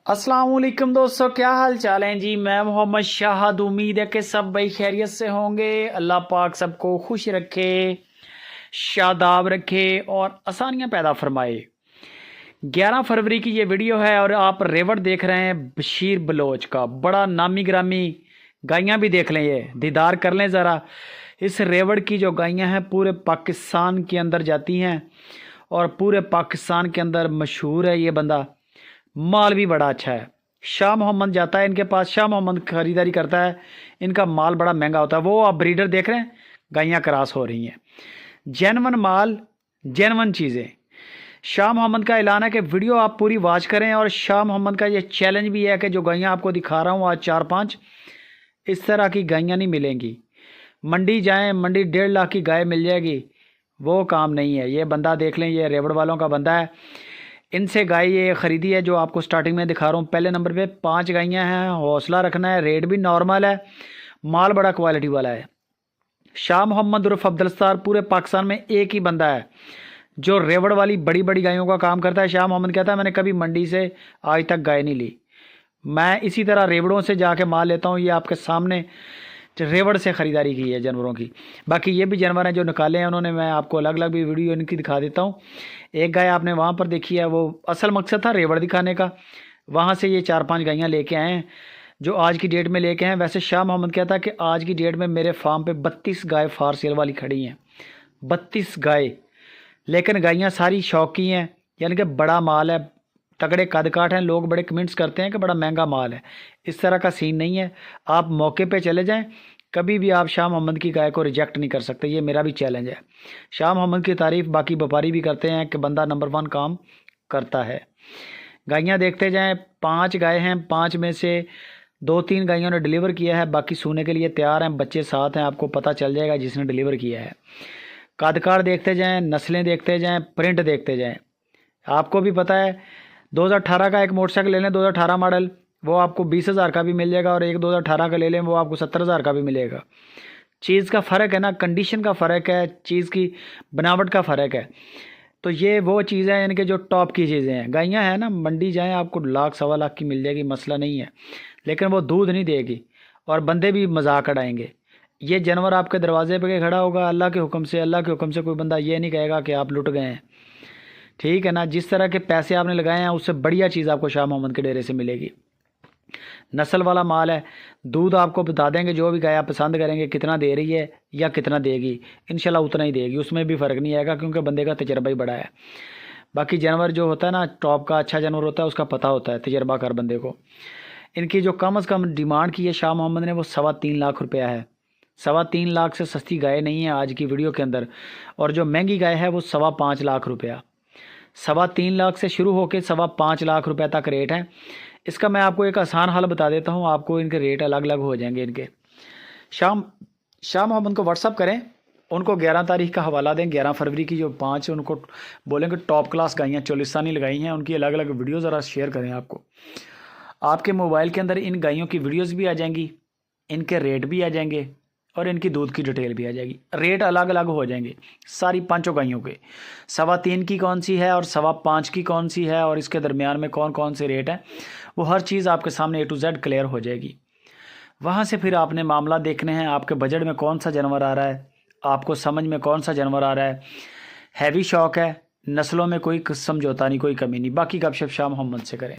अस्सलाम वालेकुम दोस्तों, क्या हाल चाल हैं जी। मैं मोहम्मद शाहद। उम्मीद है कि सब भाई खैरियत से होंगे। अल्लाह पाक सबको खुश रखे, शादाब रखे और आसानियां पैदा फरमाए। 11 फरवरी की ये वीडियो है और आप रेवड़ देख रहे हैं बशीर बलोच का। बड़ा नामी ग्रामी गायें भी देख लें, ये दीदार कर लें ज़रा। इस रेवड़ की जो गायें हैं पूरे पाकिस्तान के अंदर जाती हैं और पूरे पाकिस्तान के अंदर मशहूर है ये बंदा। माल भी बड़ा अच्छा है। शाह मोहम्मद जाता है इनके पास, शाह मोहम्मद ख़रीदारी करता है। इनका माल बड़ा महंगा होता है। वो आप ब्रीडर देख रहे हैं, गायें क्रॉस हो रही हैं। जेनवन माल, जेनवन चीज़ें। शाह मोहम्मद का ऐलान है कि वीडियो आप पूरी वॉच करें। और शाह मोहम्मद का ये चैलेंज भी है कि जो गायें आपको दिखा रहा हूँ आज 4-5, इस तरह की गायें नहीं मिलेंगी। मंडी जाएं, मंडी 1.5 लाख की गाय मिल जाएगी, वो काम नहीं है। ये बंदा देख लें, ये रेवड़ वालों का बंदा है। इनसे गाय ये ख़रीदी है जो आपको स्टार्टिंग में दिखा रहा हूँ। पहले नंबर पे 5 गायें हैं। हौसला रखना है, रेट भी नॉर्मल है, माल बड़ा क्वालिटी वाला है। शाह मोहम्मद उर्फ अब्दुल सत्तार पूरे पाकिस्तान में एक ही बंदा है जो रेवड़ वाली बड़ी बड़ी गायों का काम करता है। शाह मोहम्मद कहता है मैंने कभी मंडी से आज तक गाय नहीं ली, मैं इसी तरह रेवड़ों से जाके माल लेता हूँ। ये आपके सामने रेवड़ से ख़रीदारी की है जानवरों की। बाकी ये भी जानवर हैं जो निकाले हैं उन्होंने, मैं आपको अलग अलग भी वीडियो इनकी दिखा देता हूँ। एक गाय आपने वहाँ पर देखी है, वो असल मकसद था रेवड़ दिखाने का। वहाँ से ये 4-5 गायें लेके आए हैं जो आज की डेट में लेके हैं। वैसे शाह मोहम्मद कहता है कि आज की डेट में मेरे फार्म पे 32 गाय फार सेल वाली खड़ी हैं, 32 गाय। लेकिन गायें सारी शौकी हैं, यानी कि बड़ा माल है, तगड़े कद काठ हैं। लोग बड़े कमेंट्स करते हैं कि बड़ा महंगा माल है। इस तरह का सीन नहीं है। आप मौके पे चले जाएं, कभी भी आप शाह मोहम्मद की गाय को रिजेक्ट नहीं कर सकते। ये मेरा भी चैलेंज है। शाह मोहम्मद की तारीफ़ बाकी व्यापारी भी करते हैं कि बंदा नंबर 1 काम करता है। गायें देखते जाएं, 5 गाय हैं, 5 में से 2-3 गायों ने डिलीवर किया है, बाकी सूने के लिए तैयार हैं। बच्चे साथ हैं, आपको पता चल जाएगा जिसने डिलीवर किया है। कदकाठ देखते जाएँ, नस्लें देखते जाएँ, प्रिंट देखते जाएँ। आपको भी पता है 2018 का एक मोटरसाइकिल ले लें, 2018 मॉडल, वो आपको 20,000 का भी मिल जाएगा। और एक 2018 का ले लें, वो आपको 70,000 का भी मिलेगा। चीज़ का फ़र्क है ना, कंडीशन का फ़र्क है, चीज़ की बनावट का फ़र्क है। तो ये वो चीज़ें हैं इनके जो टॉप की चीज़ें हैं। गायें हैं ना, मंडी जाएं आपको 1-1.25 लाख की मिल जाएगी, मसला नहीं है। लेकिन वो दूध नहीं देगी और बंदे भी मजाक उड़ाएंगे। ये जानवर आपके दरवाजे पे खड़ा होगा अल्लाह के हुक्म से। अल्लाह के हुक्म से कोई बंदा ये नहीं कहेगा कि आप लुट गए हैं, ठीक है ना। जिस तरह के पैसे आपने लगाए हैं उससे बढ़िया चीज़ आपको शाह मोहम्मद के डेरे से मिलेगी। नस्ल वाला माल है। दूध आपको बता देंगे, जो भी गाय आप पसंद करेंगे कितना दे रही है या कितना देगी, इंशाल्लाह उतना ही देगी, उसमें भी फ़र्क नहीं आएगा क्योंकि बंदे का तजर्बा ही बड़ा है। बाकी जानवर जो होता है ना, टॉप का अच्छा जानवर होता है, उसका पता होता है तजर्बा कर बंदे को। इनकी जो कम अज़ कम डिमांड की है शाह मोहम्मद ने, वो 3.25 लाख रुपया है। 3.25 लाख से सस्ती गाय नहीं है आज की वीडियो के अंदर। और जो महंगी गाय है वो 5.25 लाख रुपया। 3.25 लाख से शुरू होकर 5.25 लाख रुपए तक रेट है। इसका मैं आपको एक आसान हल बता देता हूँ, आपको इनके रेट अलग अलग हो जाएंगे इनके। शाह मोहम्मद को व्हाट्सअप करें, उनको 11 तारीख का हवाला दें। 11 फरवरी की जो 5 उनको बोलेंगे टॉप क्लास गायें चोलिस्तानी लगाई हैं, उनकी अलग अलग वीडियो ज़रा शेयर करें। आपके मोबाइल के अंदर इन गायों की वीडियोज़ भी आ जाएंगी, इनके रेट भी आ जाएंगे और इनकी दूध की डिटेल भी आ जाएगी। रेट अलग अलग हो जाएंगे सारी 5 गायों के। 3.25 की कौन सी है और 5.25 की कौन सी है और इसके दरमियान में कौन कौन से रेट हैं, वो हर चीज़ आपके सामने A to Z क्लियर हो जाएगी। वहाँ से फिर आपने मामला देखने हैं, आपके बजट में कौन सा जानवर आ रहा है, आपको समझ में कौन सा जानवर आ रहा है। हैवी शौक है, नस्लों में कोई समझौता नहीं, कोई कमी नहीं। बाकी गपशप शाह मोहम्मद से करें।